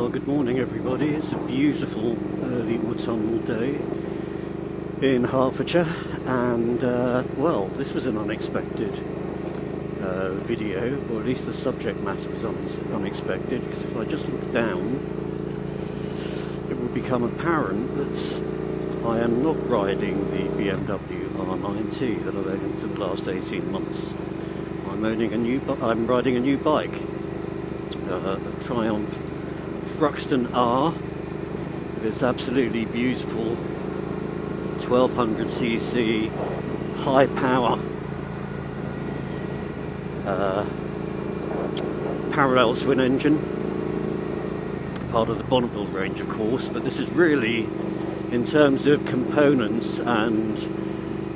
Well, good morning everybody. It's a beautiful early autumnal day in Hertfordshire, and well, this was an unexpected video, or at least the subject matter was unexpected, because if I just look down, it will become apparent that I am not riding the BMW R9T that I've owned for the last 18 months. I'm riding a new bike, a Triumph Thruxton R. It's absolutely beautiful, 1200cc, high power, parallel twin engine, part of the Bonneville range of course, but this is really, in terms of components and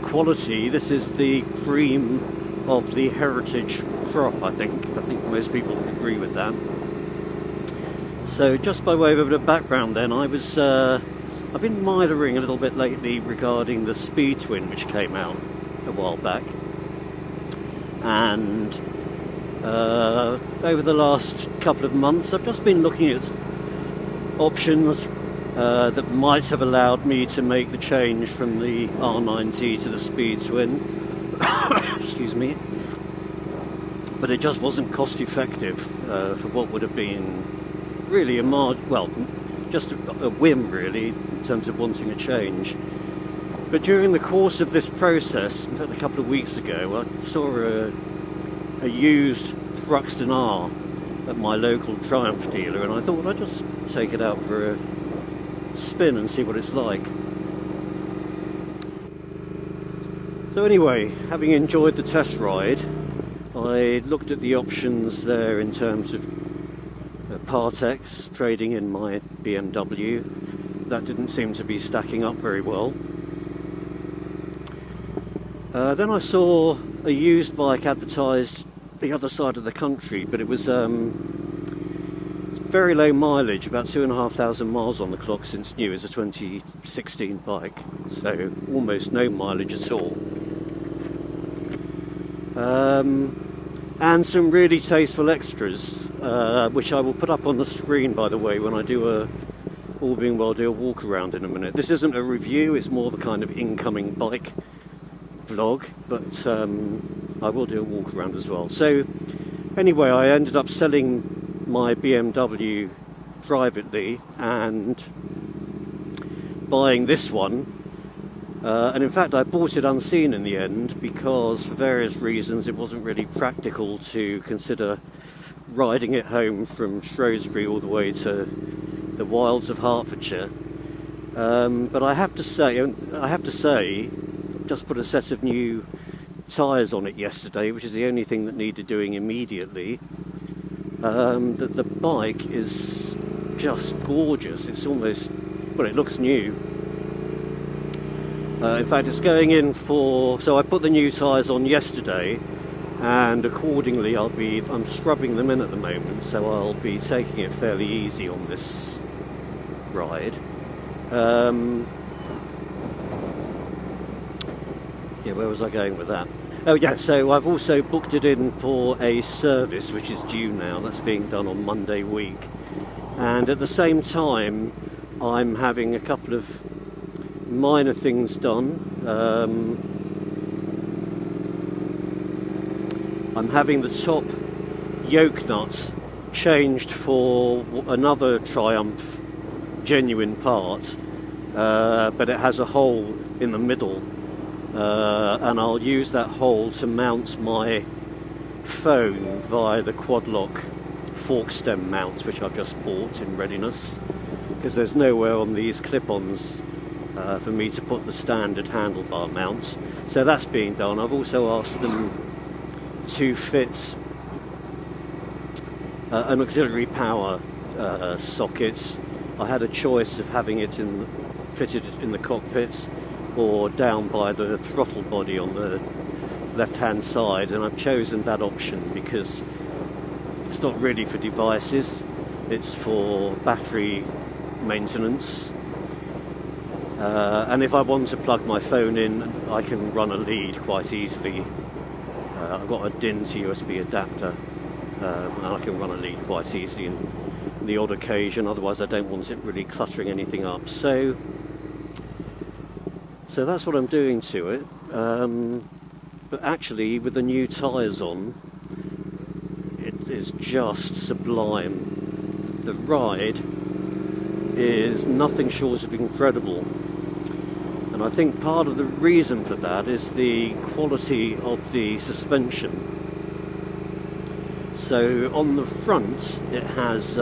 quality, this is the cream of the heritage crop. I think most people would agree with that. So just by way of a bit of background then, I've been mithering a little bit lately regarding the Speed Twin, which came out a while back, and over the last couple of months I've just been looking at options that might have allowed me to make the change from the R9T to the Speed Twin. Excuse me. But it just wasn't cost effective for what would have been really just a whim really, in terms of wanting a change. But during the course of this process, in fact a couple of weeks ago, I saw a used Thruxton R at my local Triumph dealer, and I thought I'd just take it out for a spin and see what it's like. So anyway, having enjoyed the test ride, I looked at the options there in terms of Part-X, trading in my BMW. That didn't seem to be stacking up very well. Then I saw a used bike advertised the other side of the country, but it was very low mileage, about 2,500 miles on the clock since new. It's a 2016 bike, so almost no mileage at all. And some really tasteful extras, which I will put up on the screen, by the way, when I do all being well, do a walk around in a minute. This isn't a review, it's more of a kind of incoming bike vlog, but I will do a walk around as well. So anyway, I ended up selling my BMW privately and buying this one. And in fact I bought it unseen in the end, because for various reasons it wasn't really practical to consider riding it home from Shrewsbury all the way to the wilds of Hertfordshire. But I have to say, just put a set of new tyres on it yesterday, which is the only thing that needed doing immediately. That the bike is just gorgeous. It's almost, well, it looks new. In fact, it's going in for, so I put the new tyres on yesterday, and accordingly I'm scrubbing them in at the moment, so I'll be taking it fairly easy on this ride. Yeah, where was I going with that? Oh yeah, so I've also booked it in for a service which is due now. That's being done on Monday week, and at the same time I'm having a couple of minor things done. I'm having the top yoke nut changed for another Triumph genuine part, but it has a hole in the middle, and I'll use that hole to mount my phone via the quad lock fork stem mount, which I've just bought in readiness, because there's nowhere on these clip-ons for me to put the standard handlebar mount. So that's being done. I've also asked them to fit an auxiliary power socket. I had a choice of having it fitted in the cockpit or down by the throttle body on the left hand side, and I've chosen that option because it's not really for devices, it's for battery maintenance. And if I want to plug my phone in, I can run a lead quite easily. I've got a DIN to USB adapter, and I can run a lead quite easily and the odd occasion, otherwise I don't want it really cluttering anything up. So that's what I'm doing to it. But actually, with the new tyres on, it is just sublime. The ride is nothing short of incredible. And I think part of the reason for that is the quality of the suspension. So on the front it has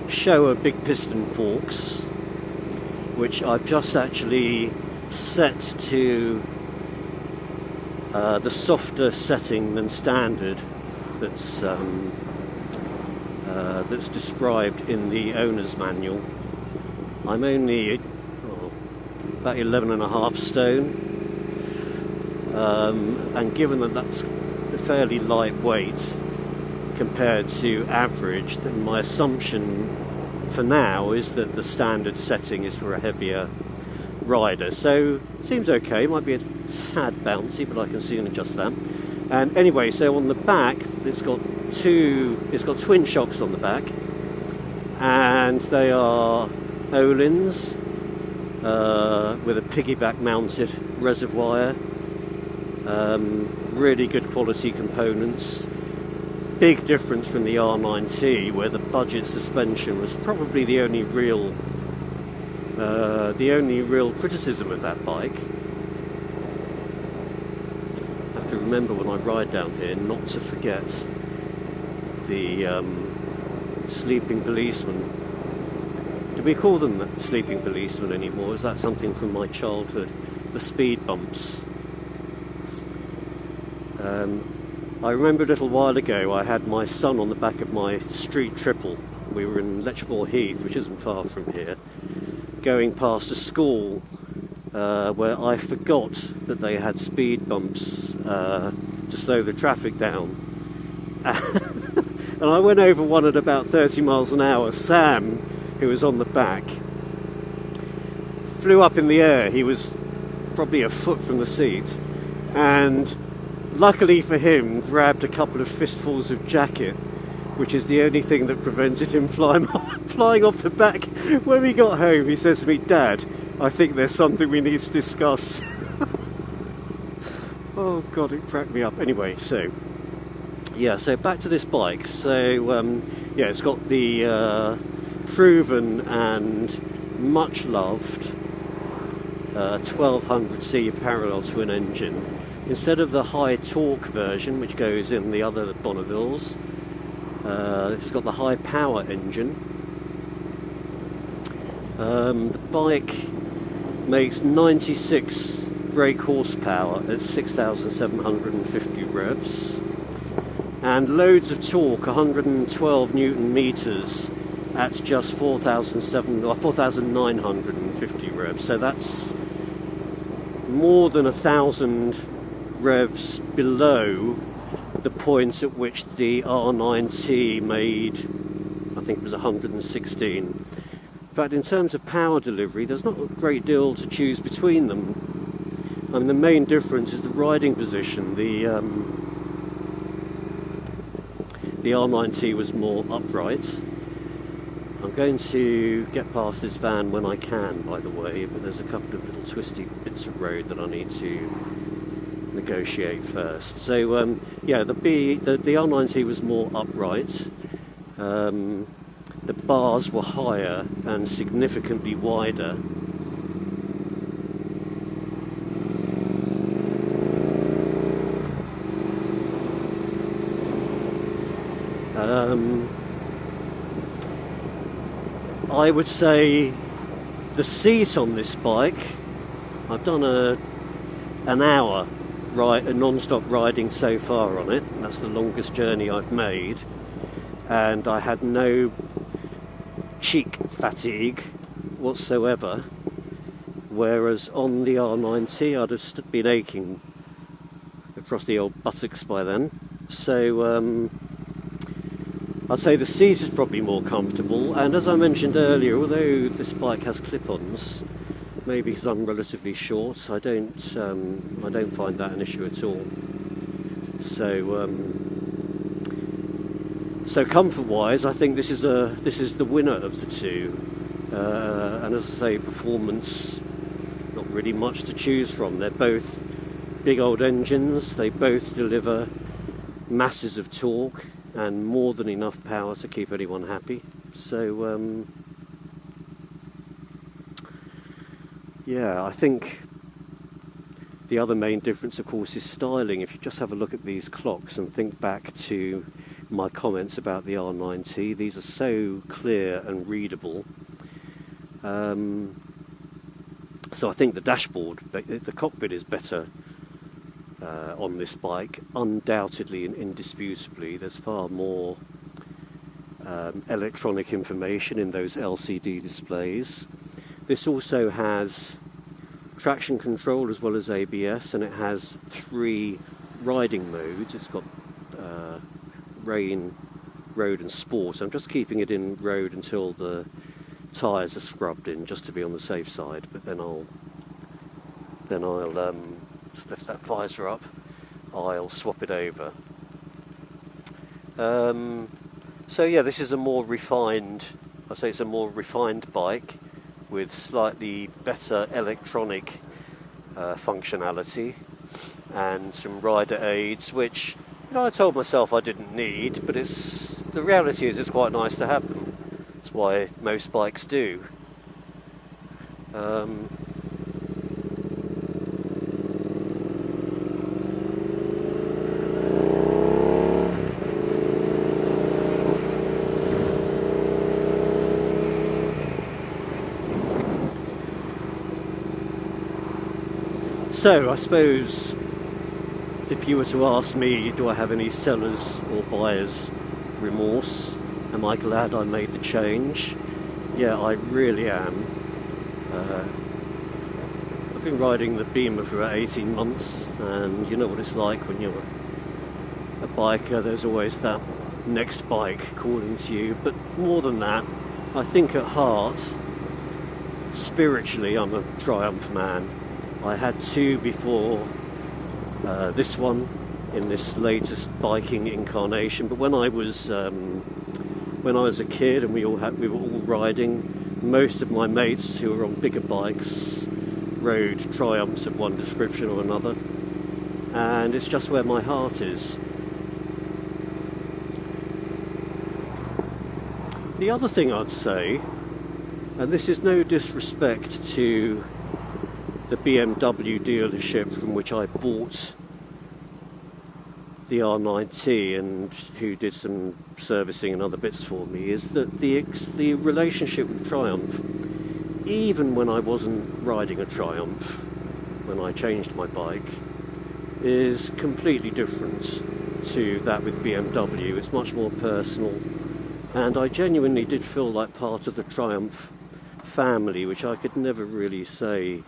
Showa big piston forks, which I've just actually set to the softer setting than standard that's described in the owner's manual. I'm only about 11.5 stone, and given that that's fairly lightweight compared to average, then my assumption for now is that the standard setting is for a heavier rider. So it seems okay, might be a tad bouncy, but I can soon adjust that. And anyway, so on the back it's got twin shocks on the back, and they are Öhlins with a piggyback mounted reservoir. Really good quality components. Big difference from the R9T, where the budget suspension was probably the only real criticism of that bike. I have to remember when I ride down here not to forget the sleeping policeman. Do we call them sleeping policemen anymore? Is that something from my childhood? The speed bumps. I remember a little while ago I had my son on the back of my street triple. We were in Letchmore Heath, which isn't far from here, going past a school where I forgot that they had speed bumps to slow the traffic down. And I went over one at about 30 miles an hour. Sam, who was on the back, flew up in the air. He was probably a foot from the seat, and luckily for him, grabbed a couple of fistfuls of jacket, which is the only thing that prevented him flying off the back. When we got home, he says to me, "Dad, I think there's something we need to discuss." Oh God, it cracked me up. Anyway, so back to this bike. So it's got the proven and much loved 1200C parallel twin engine. Instead of the high torque version, which goes in the other Bonnevilles, it's got the high power engine. The bike makes 96 brake horsepower at 6,750 revs, and loads of torque, 112 newton meters at just 4,950 revs. So that's more than 1,000 revs below the point at which the R9T made, I think it was 116. In fact, in terms of power delivery, there's not a great deal to choose between them. I mean, the main difference is the riding position. The R9T was more upright. I'm going to get past this van when I can, by the way, but there's a couple of little twisty bits of road that I need to negotiate first. So the R9T was more upright. The bars were higher and significantly wider. I would say the seat on this bike, I've done an hour non-stop riding so far on it. That's the longest journey I've made, and I had no cheek fatigue whatsoever, whereas on the R9T I'd have been aching across the old buttocks by then. So I'd say the seat is probably more comfortable, and as I mentioned earlier, although this bike has clip-ons, maybe because I'm relatively short, I don't find that an issue at all. So comfort-wise, I think this is the winner of the two. And as I say, performance, not really much to choose from. They're both big old engines. They both deliver masses of torque and more than enough power to keep anyone happy. So yeah, I think the other main difference, of course, is styling. If you just have a look at these clocks and think back to my comments about the R9T, these are so clear and readable. So I think the dashboard, the cockpit is better on this bike, undoubtedly and indisputably. There's far more electronic information in those LCD displays. This also has traction control as well as ABS, and it has 3 riding modes. It's got rain, road and sport. I'm just keeping it in road until the tyres are scrubbed in, just to be on the safe side, but then I'll just lift that visor up, I'll swap it over. So yeah, this is a more refined, I'd say it's a more refined bike with slightly better electronic functionality and some rider aids, which, you know, I told myself I didn't need, but the reality is it's quite nice to have them. That's why most bikes do. So I suppose if you were to ask me, do I have any seller's or buyer's remorse? Am I glad I made the change? Yeah, I really am. I've been riding the Beamer for about 18 months, and you know what it's like when you're a biker. There's always that next bike calling to you. But more than that, I think at heart, spiritually, I'm a Triumph man. I had 2 before this one in this latest biking incarnation, but when I was a kid and we were all riding, most of my mates who were on bigger bikes rode Triumphs of one description or another, and it's just where my heart is. The other thing I'd say, and this is no disrespect to the BMW dealership from which I bought the R9T and who did some servicing and other bits for me, is that the relationship with Triumph, even when I wasn't riding a Triumph, when I changed my bike, is completely different to that with BMW. It's much more personal, and I genuinely did feel like part of the Triumph family, which I could never really say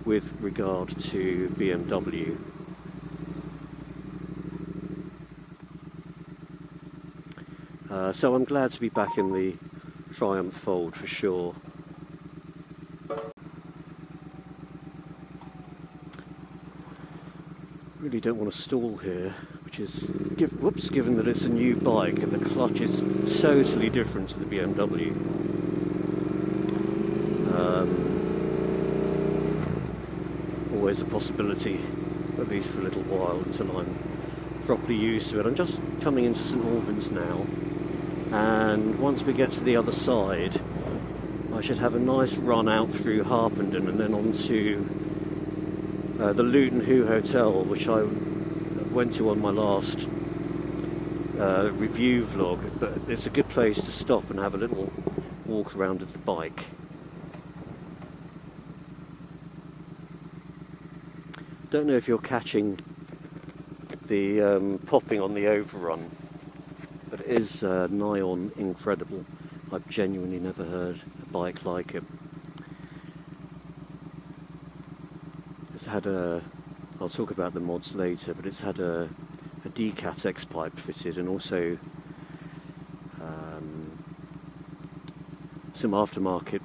with regard to BMW. So I'm glad to be back in the Triumph fold for sure. Really don't want to stall here, which is, given that it's a new bike and the clutch is totally different to the BMW. Always a possibility, at least for a little while, until I'm properly used to it. I'm just coming into St Albans now, and once we get to the other side, I should have a nice run out through Harpenden and then on to the Luton Hoo Hotel, which I went to on my last review vlog, but it's a good place to stop and have a little walk around of the bike. Don't know if you're catching the popping on the overrun, but it is nigh on incredible. I've genuinely never heard a bike like it. It's had I'll talk about the mods later, but it's had a DCAT X pipe fitted, and also some aftermarket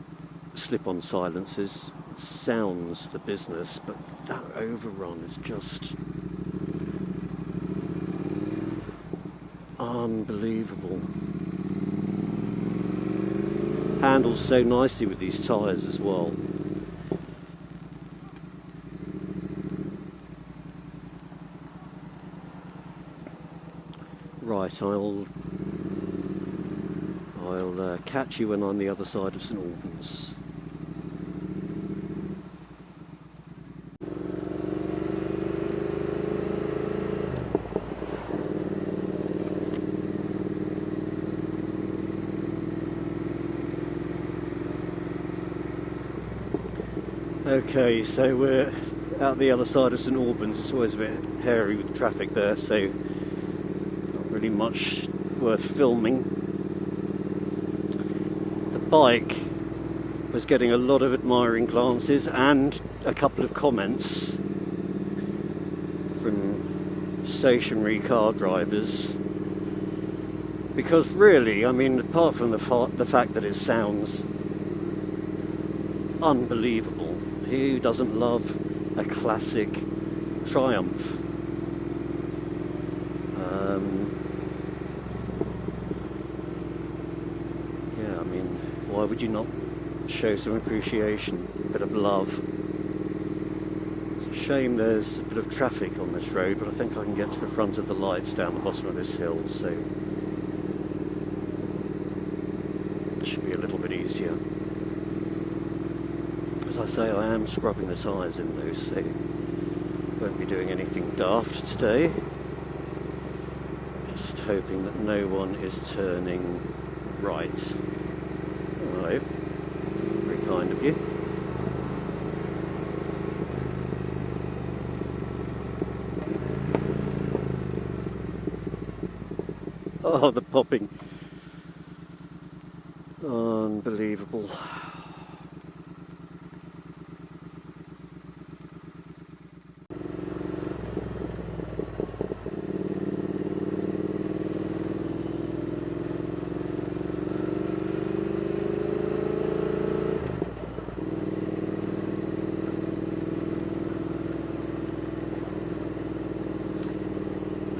slip-on silencers. Sounds the business, but that overrun is just Unbelievable. Handles so nicely with these tyres as well. Right, I'll catch you when I'm the other side of St Albans. Okay, so we're out the other side of St Albans. It's always a bit hairy with traffic there, so not really much worth filming. The bike was getting a lot of admiring glances and a couple of comments from stationary car drivers, because really, I mean, apart from the fact that it sounds unbelievable, who doesn't love a classic Triumph? Yeah, I mean, why would you not show some appreciation, a bit of love? It's a shame there's a bit of traffic on this road, but I think I can get to the front of the lights down the bottom of this hill, so it should be a little bit easier. As I say, I am scrubbing the tyres in though, so won't be doing anything daft today. Just hoping that no one is turning right. Alright, very kind of you. Oh, the popping. Unbelievable.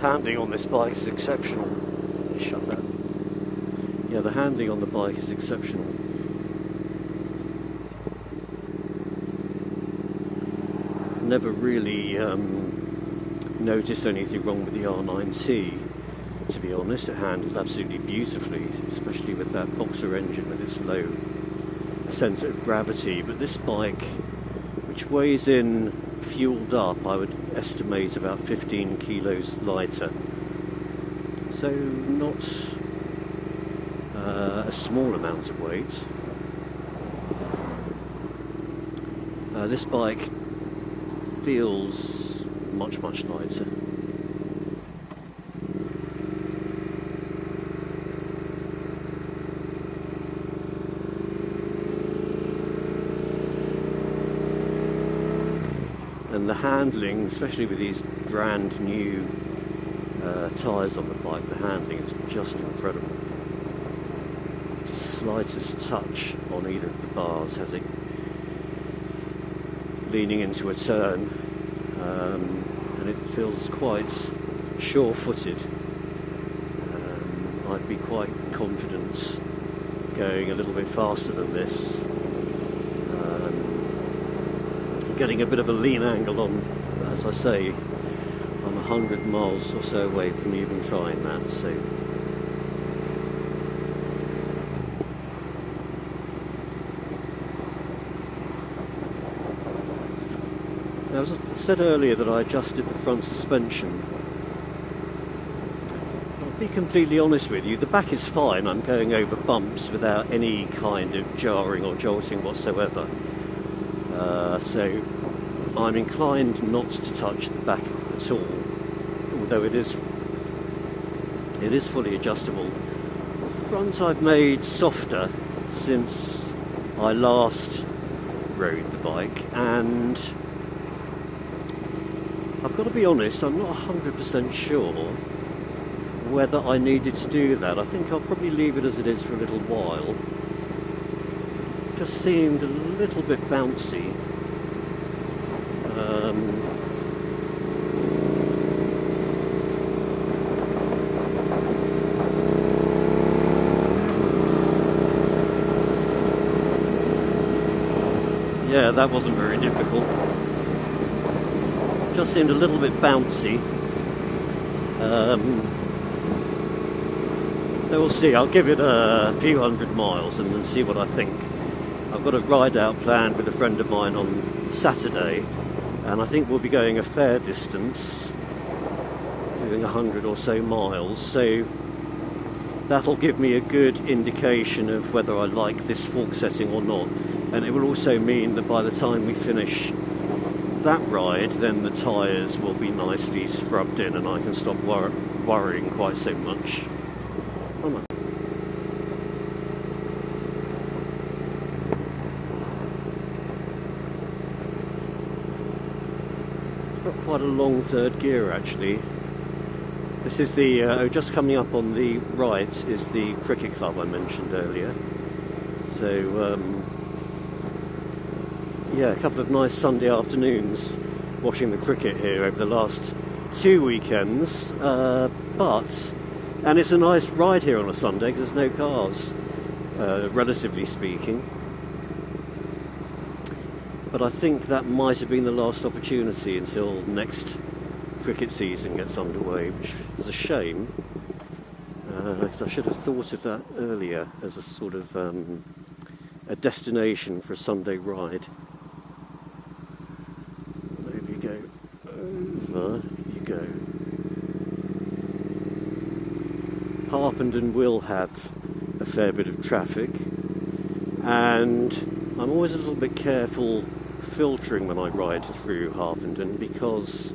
Handling on this bike is exceptional. Shut that. Yeah, the handling on the bike is exceptional. Never really noticed anything wrong with the R9T, to be honest. It handled absolutely beautifully, especially with that boxer engine with its low centre of gravity. But this bike, which weighs in fueled up, I would estimate about 15 kilos lighter, so not a small amount of weight. This bike feels much lighter. And the handling, especially with these brand new tyres on the bike, the handling is just incredible. The slightest touch on either of the bars has it leaning into a turn, and it feels quite sure-footed. I'd be quite confident going a little bit faster than this. Getting a bit of a lean angle on, as I say, I'm 100 miles or so away from even trying that, so now, as I said earlier that I adjusted the front suspension. I'll be completely honest with you, the back is fine. I'm going over bumps without any kind of jarring or jolting whatsoever. So I'm inclined not to touch the back at all, although it is fully adjustable. The front I've made softer since I last rode the bike, and I've got to be honest, I'm not 100% sure whether I needed to do that. I think I'll probably leave it as it is for a little while. Just seemed a little bit bouncy. that wasn't very difficult. Just seemed a little bit bouncy. So we'll see. I'll give it a few hundred miles and then see what I think. I've got a ride out planned with a friend of mine on Saturday, and I think we'll be going a fair distance, doing 100 or so miles. So that'll give me a good indication of whether I like this fork setting or not. And it will also mean that by the time we finish that ride, then the tyres will be nicely scrubbed in and I can stop worrying quite so much. Oh no. Got quite a long third gear actually. This is the, just coming up on the right is the cricket club I mentioned earlier. So, yeah, a couple of nice Sunday afternoons watching the cricket here over the last 2 weekends. And it's a nice ride here on a Sunday because there's no cars, relatively speaking. But I think that might have been the last opportunity until next cricket season gets underway, which is a shame, because I should have thought of that earlier as a sort of a destination for a Sunday ride. Over you go, over you go. Harpenden will have a fair bit of traffic, and I'm always a little bit careful filtering when I ride through Harpenden, because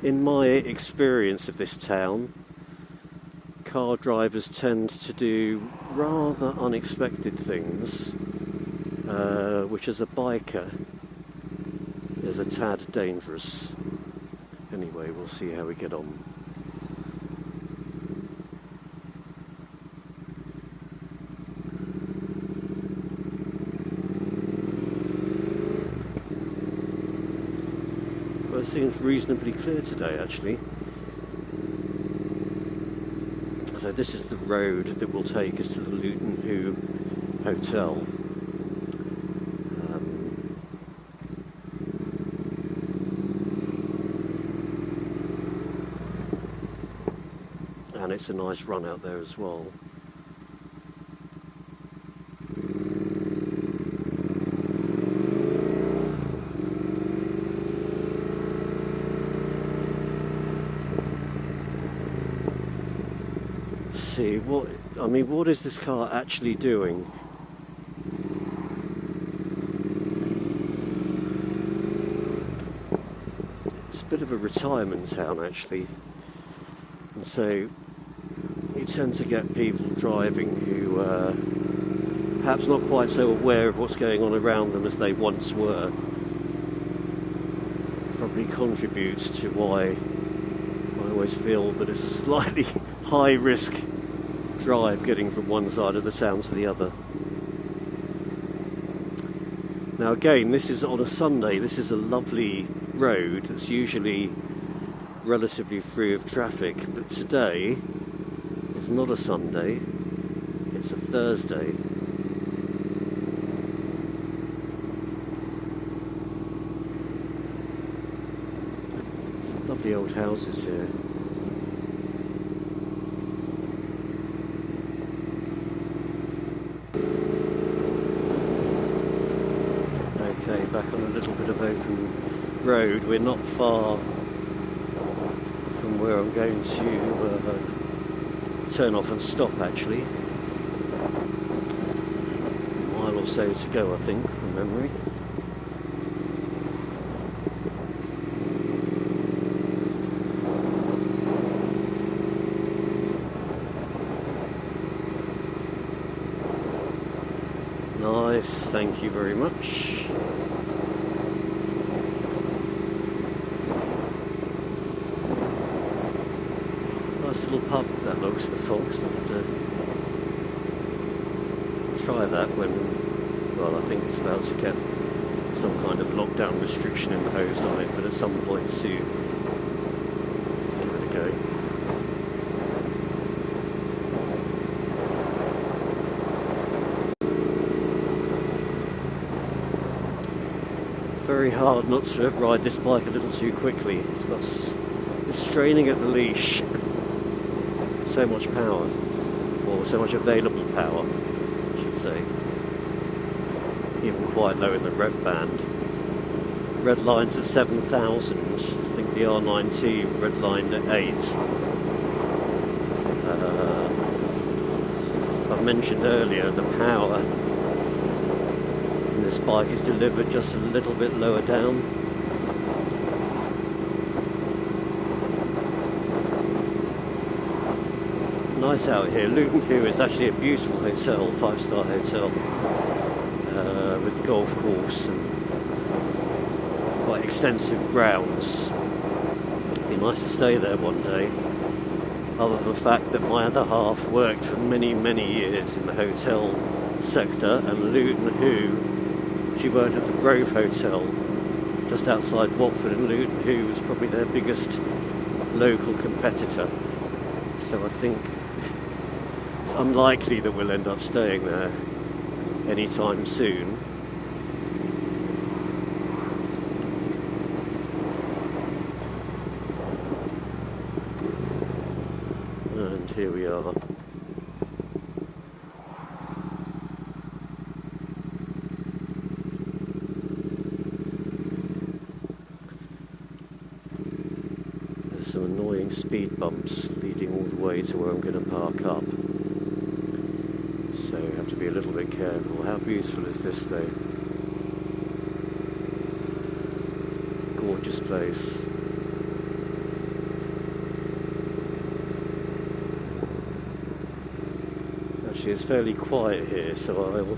in my experience of this town, car drivers tend to do rather unexpected things, which as a biker is a tad dangerous. Anyway, we'll see how we get on. Well, it seems reasonably clear today actually. So this is the road that will take us to the Luton Hoo Hotel. And it's a nice run out there as well. See what is this car actually doing? It's a bit of a retirement town actually, and so you tend to get people driving who perhaps not quite so aware of what's going on around them as they once were. Probably contributes to why I always feel that it's a slightly high risk drive getting from one side of the town to the other. Now again, this is on a Sunday. This is a lovely road that's usually relatively free of traffic, but today is not a Sunday, it's a Thursday. Some lovely old houses here. Okay, back on a little bit of open road. We're not far from where I'm going to turn off and stop actually. A mile or so to go I think from memory. Nice, thank you very much. Nice little pub that looks, the Fox. I'll have to try that when, well, I think it's about to get some kind of lockdown restriction imposed on it, but at some point soon. Give it a go. Very hard not to ride this bike a little too quickly. It's straining at the leash. So much power, or so much available power, I should say. Even quite low in the rev band. Red line's at 7,000. I think the R9T red lined at 8. I mentioned earlier the power in this bike is delivered just a little bit lower down. Nice out here. Luton Hoo is actually a beautiful hotel, 5-star hotel, with golf course and quite extensive grounds. It'd be nice to stay there one day, other than the fact that my other half worked for many years in the hotel sector, and Luton Hoo, she worked at the Grove Hotel just outside Watford, and Luton Hoo was probably their biggest local competitor. So I think it's unlikely that we'll end up staying there anytime soon. And here we are. There's some annoying speed bumps leading all the way to where I'm going to park up. So you have to be a little bit careful. How beautiful is this though? Gorgeous place. Actually, it's fairly quiet here, so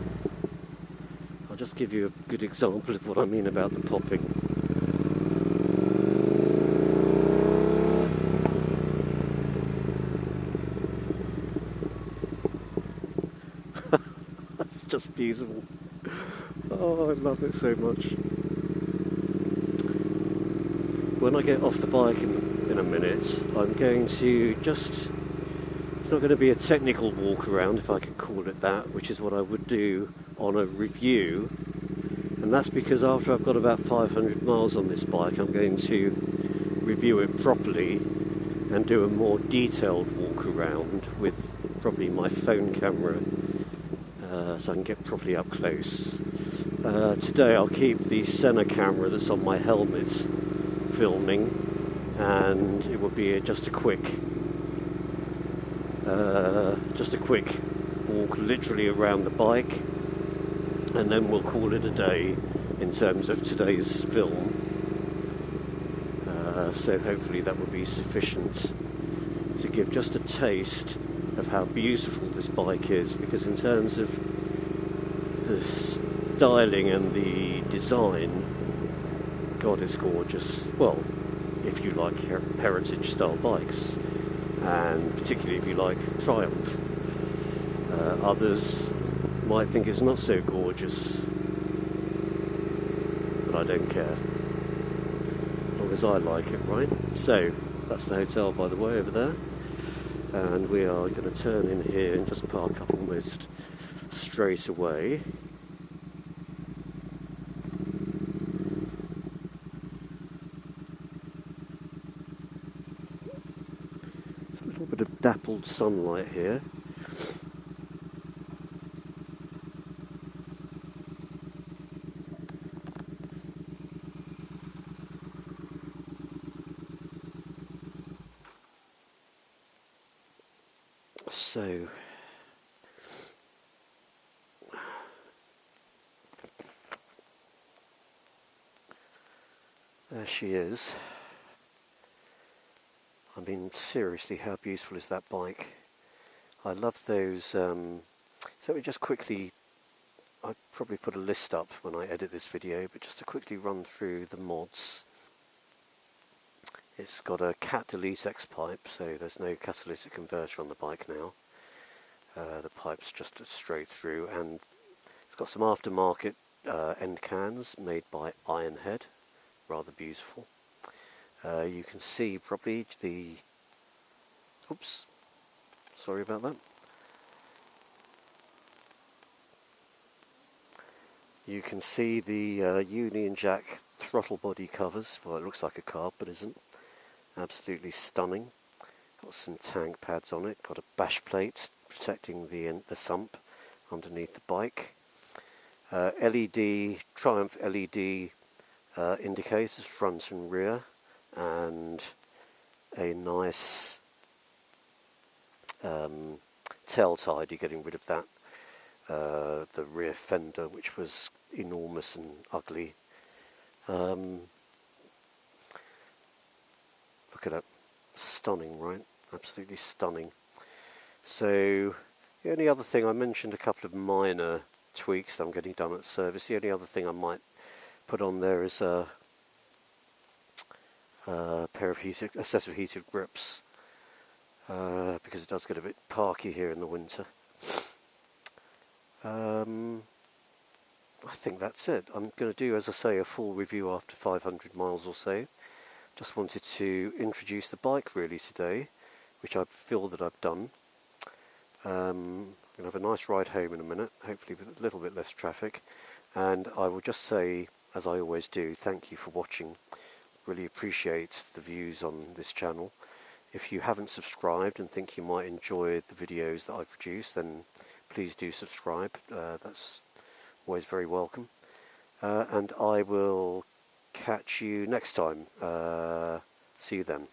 I'll just give you a good example of what I mean about the popping. That's just beautiful. Oh, I love it so much. When I get off the bike in a minute, I'm going to just... It's not going to be a technical walk around, if I can call it that, which is what I would do on a review. And that's because after I've got about 500 miles on this bike, I'm going to review it properly and do a more detailed walk around with probably my phone camera, so I can get properly up close. Today I'll keep the Senna camera that's on my helmet filming, and it will be just a quick walk literally around the bike, and then we'll call it a day in terms of today's film. So hopefully that will be sufficient to give just a taste of how beautiful this bike is, because in terms of the styling and the design, God, it's gorgeous. Well, if you like heritage style bikes, and particularly if you like Triumph. Others might think it's not so gorgeous, but I don't care, as long as I like it, right? So that's the hotel, by the way, over there, and we are going to turn in here and just park up almost straight away. There's a little bit of dappled sunlight here. So there she is. I mean, seriously, how beautiful is that bike? I love those. So we just quickly, I'll probably put a list up when I edit this video, but just to quickly run through the mods. It's got a Cat Delete X pipe, so there's no catalytic converter on the bike now. The pipe's just straight through, and it's got some aftermarket end cans made by Ironhead, rather beautiful. You can see probably the, oops, sorry about that. You can see the Union Jack throttle body covers. Well, it looks like a carb, but isn't. Absolutely stunning. Got some tank pads on it. Got a bash plate protecting the sump underneath the bike. LED, Triumph LED indicators front and rear, and a nice tail tidy, getting rid of that. The rear fender, which was enormous and ugly. Look at that. Stunning, right? Absolutely stunning. So the only other thing, I mentioned a couple of minor tweaks that I'm getting done at the service. The only other thing I might put on there is a set of heated grips, because it does get a bit parky here in the winter. I think that's it. I'm going to do, as I say, a full review after 500 miles or so. Just wanted to introduce the bike really today, which I feel that I've done. I'm going to have a nice ride home in a minute, hopefully with a little bit less traffic. And I will just say, as I always do, thank you for watching. Really appreciate the views on this channel. If you haven't subscribed and think you might enjoy the videos that I produce, then please do subscribe. That's always very welcome. And I will catch you next time. See you then.